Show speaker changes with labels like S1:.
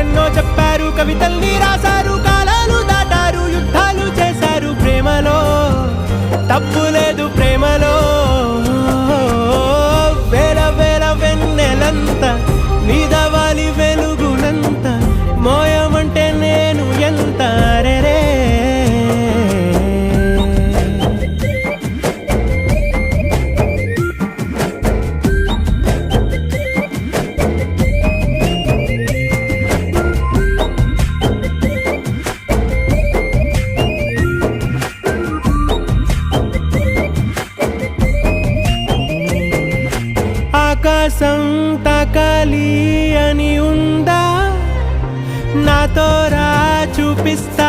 S1: కథలెన్నో చెప్పారు, కవితల్ని రాశారు, కాలాలు దాటారు, యుద్ధాలు చేశారు. ప్రేమలో తప్పు లేదు, ప్రేమలో వేల వేల వెన్నెలంత నీదవాలి వెలుగునంత మోయమంటే నేను ఎంత రే. ఆకాశం తాకాలి అని ఉందా, నాతో రా చూపిస్తా.